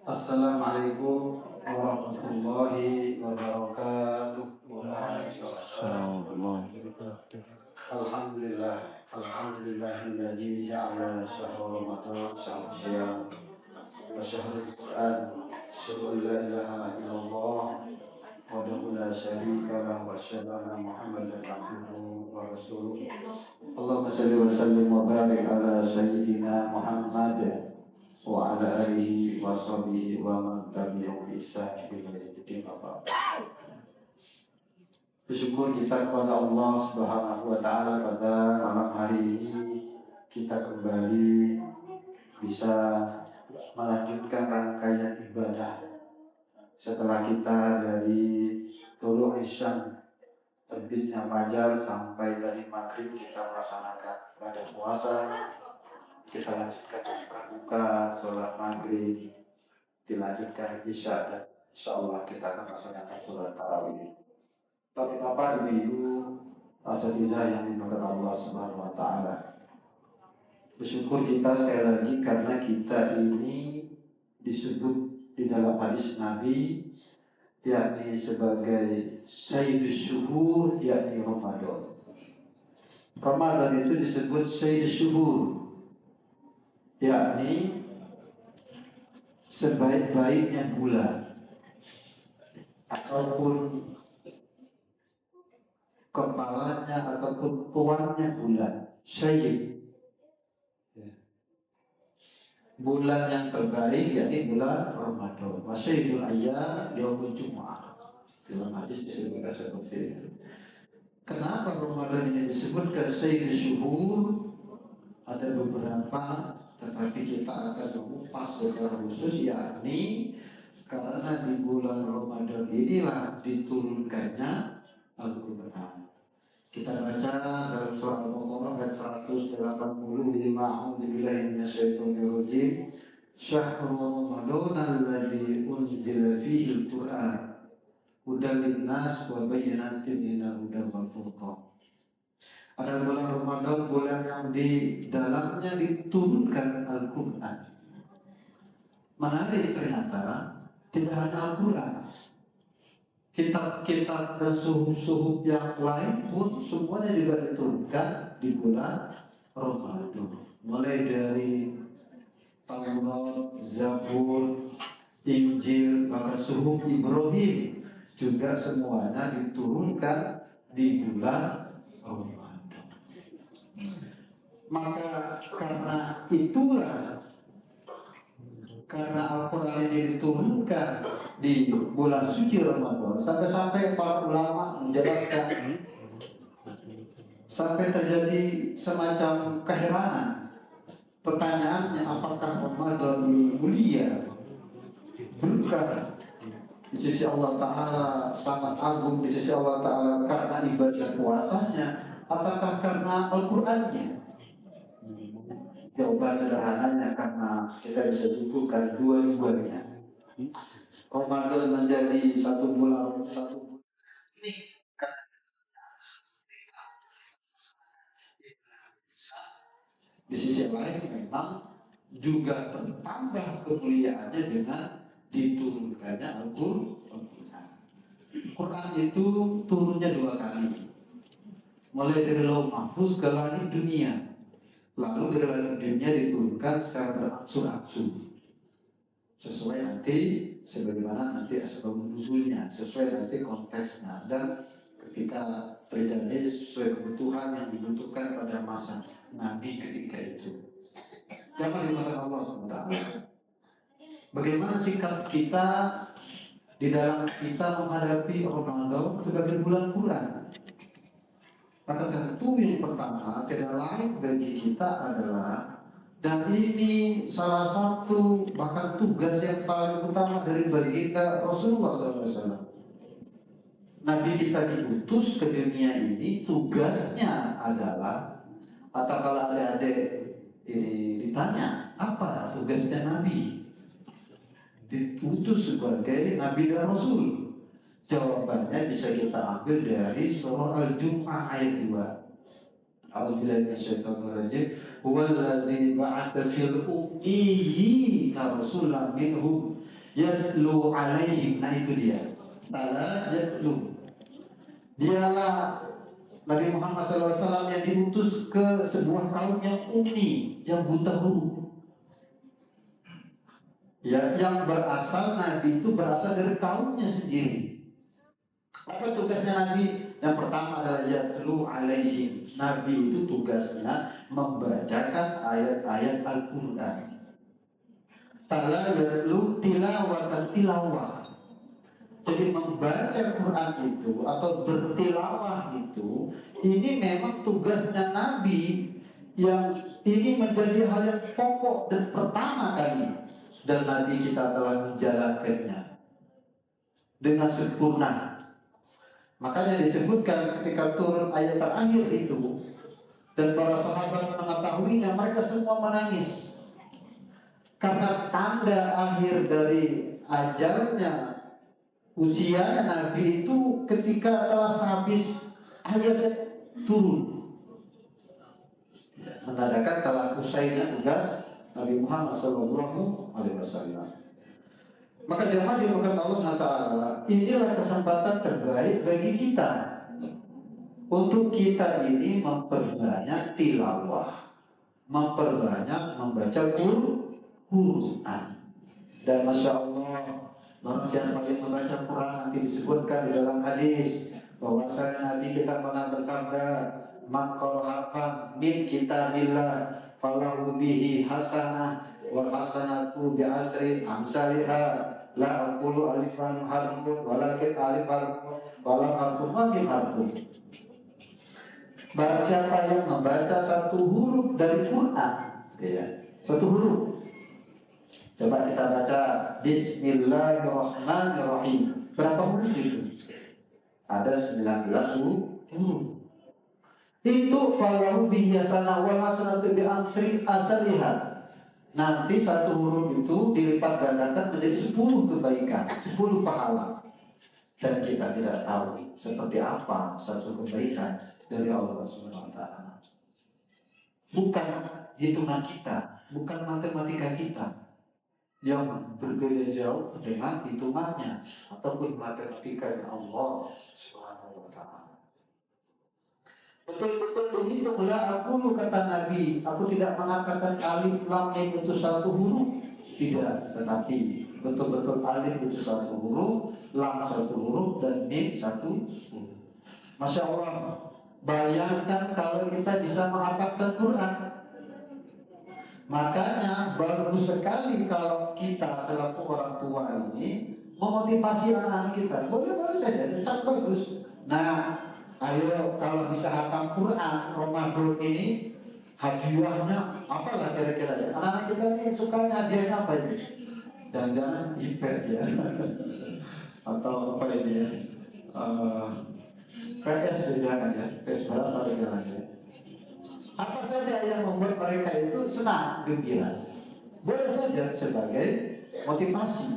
Assalamualaikum warahmatullahi wabarakatuh. Assalamualaikum. Alhamdulillah, alhamdulillahilladzi ja'ala syahra Ramadan syahra siyam wa syahrul Qur'an. Asyhadu an la ilaha illallah wahdahu la syarika lahu wa asyhadu anna Muhammadan abduhu wa rasuluh. Allahumma shalli wa sallim wa barik ala sayyidina Muhammad wa ala alihi wa sahbihi wa man tabi'ahu bi ihsan ila yaumil qiyamah. Bersyukur kita kepada Allah Subhanahu wa taala pada malam hari ini kita kembali bisa melanjutkan rangkaian ibadah setelah kita dari tulu isya terbitnya fajar sampai dari maghrib kita melaksanakan ibadah puasa. Kita lanjutkan berbuka, sholat maghrib, dilanjutkan isya dan insyaallah kita akan melaksanakan sholat tarawih. Bapak-bapak, ibu-ibu, asatizah yang dimuliakan Allah Subhanahu wa taala. Bersyukur kita sekali lagi karena kita ini disebut di dalam hadis Nabi yakni sebagai Sayyidus Syuhur, yakni Ramadan. Ramadan itu disebut Sayyidus Syuhur, yakni sebaik-baiknya bulan ataupun kepalanya ataupun tuannya bulan. Syahid, bulan yang terbaik yakni bulan Ramadan. Masyhidul ayyam yaumul jumu'ah. Dalam hadis disebutkan seperti itu. Kenapa Ramadan ini disebutkan Sayyidul Syuhur? Ada beberapa, tetapi kita akan mengupas secara khusus, yakni karena di bulan Ramadan inilah diturunkannya Al-Quran. Kita baca dalam surah Al-Baqarah ayat 185, A'udzubillahi minasyaitonir rajim. Syahrul Ramadan alladzi unzila fihi al-Qur'an hudan lin-nas wa bayyinatin minal huda wal furqan. Ada bulan Ramadan, bulan yang di dalamnya diturunkan Al-Quran. Menarik ternyata, tidak hanya Al-Quran, kitab-kitab dan suhuf-suhuf yang lain pun semuanya juga diturunkan di bulan Ramadan. Mulai dari Taurat, Zabur, Injil, bahkan suhuf Ibrahim juga semuanya diturunkan di bulan Ramadan. Maka karena itulah, karena Al-Quran ini diturunkan di bulan suci Ramadan, sampai-sampai para ulama menjelaskan, sampai terjadi semacam keheranan. Pertanyaannya, apakah Ramadan mulia, berkah di sisi Allah Ta'ala, sangat agung di sisi Allah Ta'ala karena ibadah puasanya, ataukah karena Al-Qurannya? Jawaban sederhananya karena kita bisa simpulkan dua-duanya. Ramadan menjadi satu bulan ini karena di sisi lain memang juga bertambah kemuliaannya dengan diturunkannya Al-Quran. Quran itu turunnya 2 kali, mulai dari Lauh Mahfuz ke langit dunia. Lalu dari langit dunia diturunkan secara berangsur-angsur sesuai nanti sebagaimana nanti asbab nuzulnya, sesuai nanti konteksnya, dan ketika terjadi sesuai kebutuhan yang dibutuhkan pada masa Nabi ketika itu. Jangan dimakan Allah SWT. Bagaimana sikap kita di dalam kita menghadapi Ramadan sebagai bulan Quran? Maka tentu yang pertama tidak lain bagi kita adalah, dan ini salah satu bahkan tugas yang paling utama dari baginda Rasulullah SAW. Nabi kita diutus ke dunia ini, tugasnya adalah, atau kalau adik-adik ditanya apa tugasnya Nabi, diutus sebagai Nabi dan Rasul. Jawabannya bisa kita ambil dari surah Al-Jumu'ah ayat 2. A'udzubillahi minasyaitonir rajim. huwallazi ba'atsa fil ummiyina rasulan minhum yaslu alaihim. Nah itu dia. Tala yaslu. Dialah Nabi Muhammad SAW yang diutus ke sebuah kaum yang ummi, yang buta huruf. Ya, yang berasal Nabi itu berasal dari kaumnya sendiri. Apa tugasnya Nabi? Yang pertama adalah yaslu alaihim. Nabi itu tugasnya membacakan ayat-ayat Al-Quran. Tala yaslu tilawatan tilawah. Jadi membaca Quran itu atau bertilawah itu, ini memang tugasnya Nabi, yang ini menjadi hal yang pokok dan pertama kali, dan Nabi kita telah menjalankannya dengan sempurna. Makanya disebutkan ketika turun ayat terakhir itu dan para sahabat mengetahuinya, mereka semua menangis karena tanda akhir dari ajalnya, usia Nabi itu ketika telah habis ayat turun, menandakan telah usainya tugas Nabi Muhammad SAW. Maka jemaah dimakan Allah Taala, inilah kesempatan terbaik bagi kita untuk kita ini memperbanyak tilawah, memperbanyak membaca Quran. Dan Masya Allah, orang siapa yang membaca Quran nanti disebutkan di dalam hadis bahwasanya Nabi kita pernah bersabda, man qara'atan min kitabillah falahu bihi hasanah wa hasanatu bi asri amsalha la aqulu alifan harfun walakin alif harfun walam harfun wa mim harfun. Barang siapa yang membaca satu huruf dari Quran, ya, satu huruf. Coba kita baca Bismillahirrahmanirrahim. Berapa huruf itu? Ada 19 huruf. Itu falahu bihi hasanah wal hasanatu bi asri asaliha. Nanti satu huruf itu dilipat gandakan menjadi 10 kebaikan, 10 pahala. Dan kita tidak tahu seperti apa satu kebaikan dari Allah Subhanahu wa taala. Bukan hitungan kita, bukan matematika kita yang berbeda jauh dengan hitungannya ataupun matematika Allah Subhanahu wa taala. Betul-betul berhitunglah aku, kata Nabi. Aku tidak mengatakan alif lam mim itu satu huruf, tidak, tetapi betul-betul alif itu satu huruf, lam satu huruf, dan mim satu huruf. Masya Allah, bayangkan kalau kita bisa menghafalkan Quran. Makanya bagus sekali kalau kita selaku orang tua ini memotivasi anak kita. Boleh-boleh saja, sangat bagus. Nah, ayo kalau bisa hafal Quran Ramadan ini, hadiahnya apalah kira-kira ya? Anak-anak kita ini sukanya hadiahnya apa ini? Jangan-jangan iPad ya, atau apa ini ya? PS jangan ya, PS berapa jangan ya? Apa saja yang membuat mereka itu senang, gembira. Boleh saja sebagai motivasi.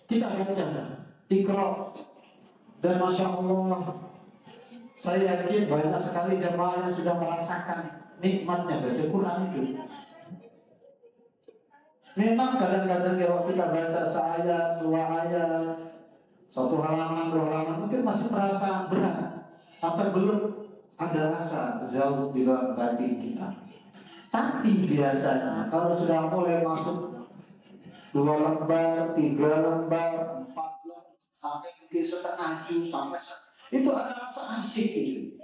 Kita baca Iqra. Dan Masya Allah, saya yakin banyak sekali jemaah yang sudah merasakan nikmatnya baca Quran itu. Memang kadang-kadang kalau kita baca seayat, 2 ayat, 1 halaman, 2 halaman, mungkin masih terasa berat, atau belum ada rasa jauh di dalam batin kita. Tapi biasanya kalau sudah mulai masuk 2 lembar, 3 lembar, 4 lembar, sampai mungkin setengah juz, sampai itu ada rasa asyik itu.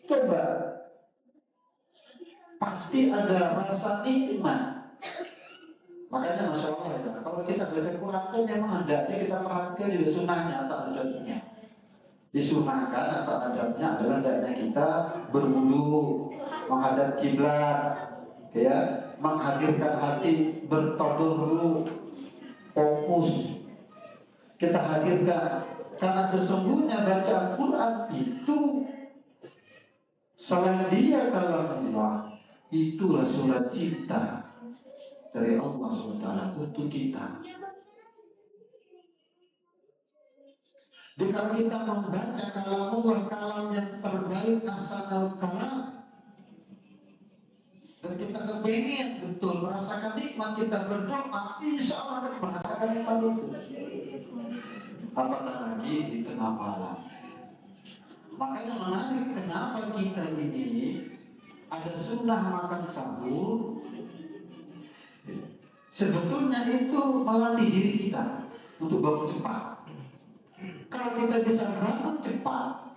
Coba, pasti ada rasa nikmat. Makanya Masya Allah ya, kalau kita baca Quran itu memang hendaknya kita perhatikan di sunnahnya atau adabnya. Disunahkan atau adabnya adalah hendaknya kita berwudu, menghadap kiblat, ya, menghadirkan hati, bertadarruk, fokus. Kita hadirkan, karena sesungguhnya bacaan Quran itu selain dia kalamullah, itulah surat cinta dari Allah SWT untuk kita. Jadi kalau kita membaca kalamullah, kalam yang terbaik asal kalam, dan kita kepengen betul merasakan nikmat, kita berdoa, insya Allah akan merasakan nikmat itu. Apatah lagi di tengah malam. Makanya menarik kenapa kita ini ada sunnah makan sahur. Sebetulnya itu melatih diri kita untuk bangun cepat. Kalau kita bisa bangun cepat,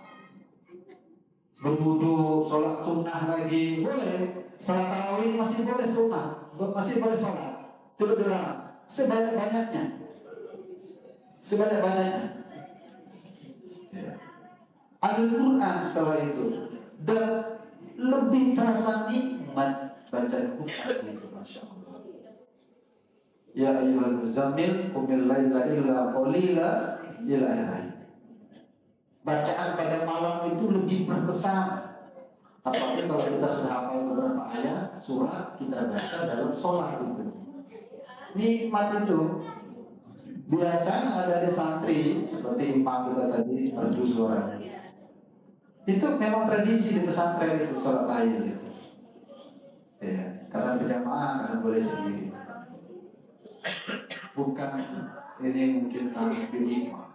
berwudu, sholat sunnah lagi boleh, sholat tarawih masih boleh sunnah, masih boleh sholat, tidak dilarang, sebanyak-banyaknya. Al-Quran setelah itu, dan lebih terasa nikmat baca Quran itu, masya Allah. Ya ayyuhal muzammil qumil laila illa qalila ila akhir. Bacaan pada malam itu lebih berkesan. Apalagi kalau kita sudah hafal beberapa ayat surat, kita baca dalam sholat itu. Nikmat itu. Biasanya ada di santri seperti imam kita tadi merdu suara. Itu memang tradisi di pesantren itu sholat lahir itu. Ya, karena berjamaah karena boleh sendiri. Bukan ini mungkin harus imam.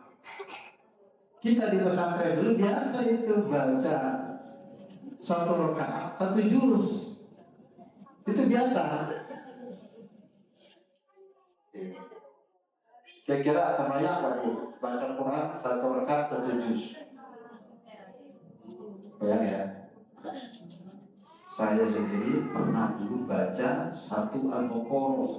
Kita di pesantren dulu biasa itu baca satu rakaat, satu juz. Itu biasa. Kira-kira terbayang nggak Bu? Baca Quran satu rakaat, satu juz. Bayang ya. Saya sendiri pernah dulu baca satu Al-Baqarah.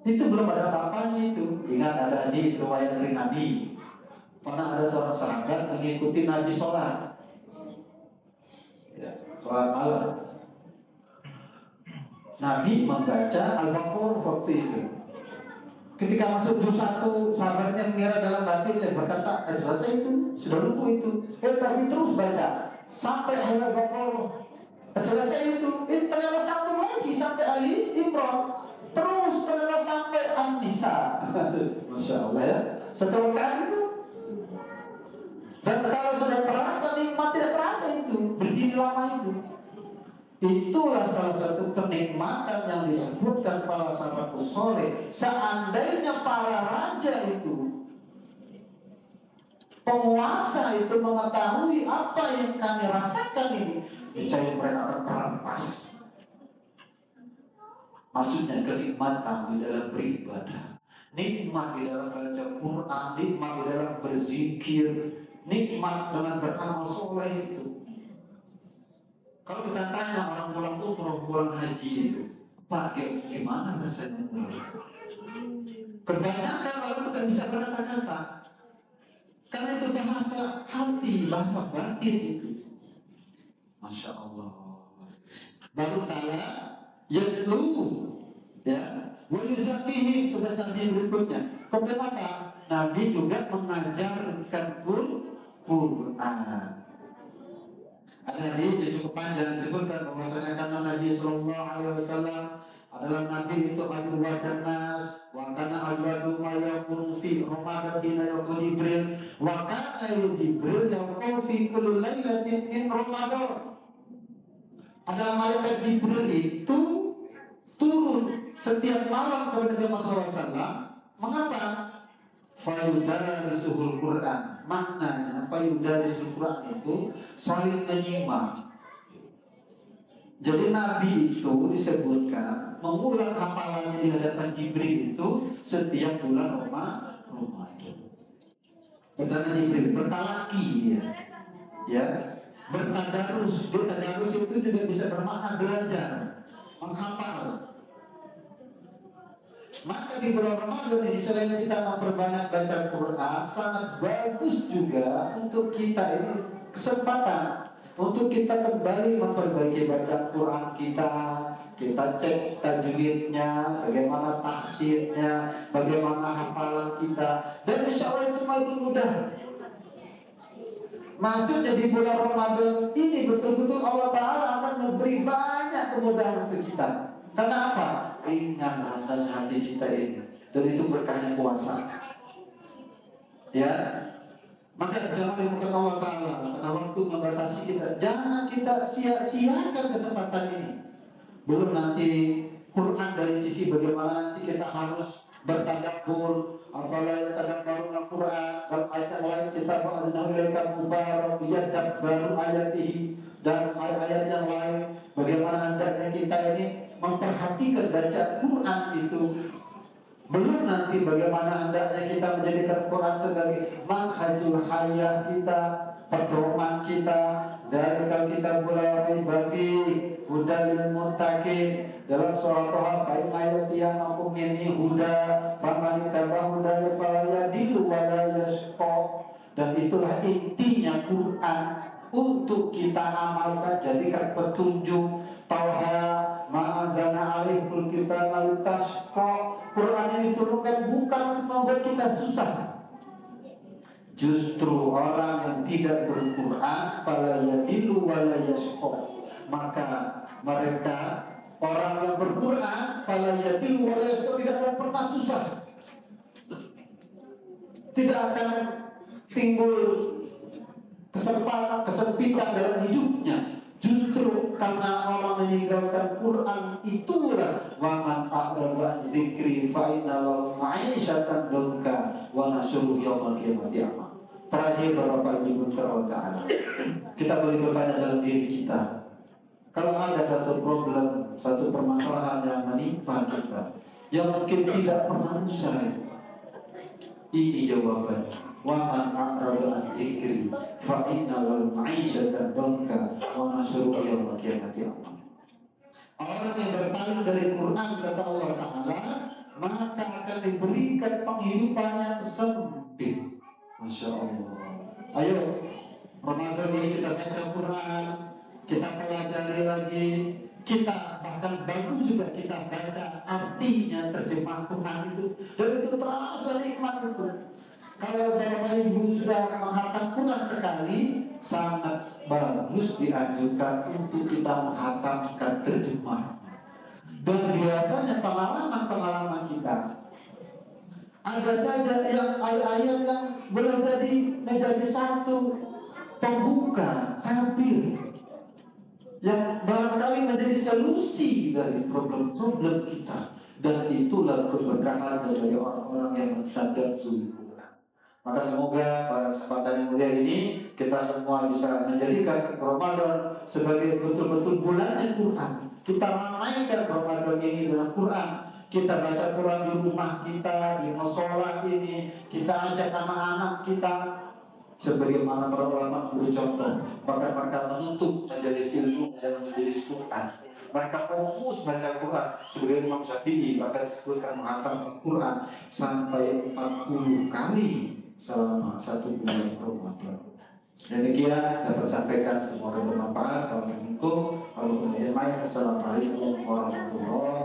Itu belum ada apa-apanya itu. Ingat ada hadis riwayat dari Nabi. Pernah ada seorang sahabat mengikuti Nabi sholat. Ya, sholat malam. Nabi membaca Al-Baqarah waktu itu. Ketika masuk juz 1, sahabatnya mengira dalam hatinya berkata, selesai itu, sudah lumpuh itu. Tapi terus baca sampai akhir Al-Baqarah. Selesai itu, ternyata satu lagi sampai Ali Imran. Terus ternyata sampai An-Nisa. Masya Allah ya. Setelah kali itu. Dan kalau sudah terasa nikmat, tidak terasa itu. Berdiri lama itu. Itulah salah satu kenikmatan yang disebutkan para sahabat soleh. Seandainya para raja itu, penguasa itu mengetahui apa yang kami rasakan ini, niscaya mereka akan merampas. Maksudnya kenikmatan di dalam beribadah, nikmat di dalam baca Quran, nikmat di dalam berzikir, nikmat dengan beramal soleh itu. Kalau kita tanya orang pulang umroh, pulang haji itu, Pak, gimana rasanya? Kebanyakan orang tidak bisa berkata-kata, karena itu bahasa hati, bahasa batin itu. Masya Allah. Baru tanya, yaslu, ya, wa yuzakihi, tugas Nabi berikutnya. Kemudian apa? Nabi juga mengajarkan Quran. Ada hadis yang cukup panjang disebutkan bahwasanya karena Nabi Sallallahu Alaihi Wasallam adalah Nabi itu adu wajan nas, wa kana ajwadu ma yakunu fi Ramadan yaqul Jibril, wa kana Jibril yaqul fi kulli lailatin min Ramadan. Adalah malaikat Jibril itu turun setiap malam kepada Nabi Muhammad SAW. Mengapa? Fayudarisuhul Quran. Maknanya fayudarisuhul Quran itu saling menyimak. Jadi Nabi itu disebutkan mengulang hafalannya di hadapan Jibril itu setiap bulan Ramadan. Bersama Jibril bertalaki ya, bertadarus. Bertadarus itu juga bisa bermakna belajar, menghafal. Maka di bulan Ramadan ini selain kita memperbanyak baca Quran, sangat bagus juga untuk kita ini kesempatan untuk kita kembali memperbaiki baca Quran kita. Kita cek tajwidnya, bagaimana tafsirnya, bagaimana hafalan kita, dan insya Allah semua itu mudah. Maksudnya di bulan Ramadan ini betul-betul Allah Ta'ala akan memberi banyak kemudahan untuk kita. Karena apa? Ringan rasanya hati kita ini. Dan itu berkahnya puasa. Ya, maka jangan dimakan Allah Ta'ala karena waktu membatasi kita. Jangan kita sia-siakan kesempatan ini. Belum nanti Quran dari sisi bagaimana nanti kita harus bertadabbur. Afala yatadabbaruna Al-Quran. Dan ayat yang lain kita ba'adna ilaika mubarak liyadabbaru ayatihi. Dan ayat-ayat yang lain bagaimana hendaknya kita ini memperhatikan bacaan Quran itu. Belum nanti bagaimana hendaknya kita menjadikan Quran sebagai manhajul hayah kita, pedoman kita. Dari kalau kita mulai bafi hudalil muttaqin dalam surah Toha, fa'in ayat yang aku ini huda, faman ittaba hudaya fala yadillu wa la yashqa. Dan itulah intinya Quran untuk kita amalkan, jadikan petunjuk. Toha ma'anzalna alaihul kitaba litashqa. Quran ini diturunkan bukan untuk membuat kita susah. Justru orang yang tidak berquran fala yadillu wa la yashqa, maka mereka orang yang berquran fala yadillu wa la yashqa tidak akan pernah susah, tidak akan timbul kesempitan dalam hidupnya. Justru karena orang meninggalkan Quran itulah waman a'rada dzikri fa inna lahu ma'isyatan dunka wa nasuhu yaumil qiyamati a'ma. Terakhir Bapak Ibu Allah Ta'ala, kita boleh bertanya dalam diri kita, kalau ada satu problem, satu permasalahan yang menimpa kita yang mungkin tidak pernah usai, ini jawabannya. Wa man a'rada an dzikri fa inna lahu ma'isyatan dunka wa nasuhu yaumil qiyamati a'ma. Orang yang berpaling dari Quran kata Allah Ta'ala, maka akan diberikan penghidupan yang sempit. Masya Allah. Ayo, Ramadan ini kita baca Quran, kita pelajari lagi, kita bahkan bagus juga kita baca artinya terjemah Quran itu, dan itu terasa nikmat itu. Kalau Bapak Ibu sudah menghafal Quran sekali, sangat bagus dianjurkan untuk kita menghatamkan terjemah. Dan biasanya pengalaman kita ada saja yang ayat-ayat yang boleh menjadi satu pembuka tabir yang barangkali menjadi solusi dari problem-problem kita. Dan itulah keberkahan dari orang-orang yang sadar Quran. Maka semoga pada kesempatan yang mulia ini kita semua bisa menjadikan Ramadan sebagai betul-betul bulannya Quran. Kita ramaikan Ramadan ini dengan Quran. Kita baca Quran di rumah kita, di mushola ini. Kita ajak anak-anak kita, sebagaimana para ulama memberi contoh. Bahkan mereka menutup majelis ilmu dan majelis Quran. Mereka fokus baca Quran. Sebagai Imam Syafi'i bahkan disebutkan menghatam Quran sampai 40 kali selama satu bulan Ramadan. Demikian dapat sampaikan, semoga bermanfaat. Kalau Assalamualaikum warahmatullahi wabarakatuh.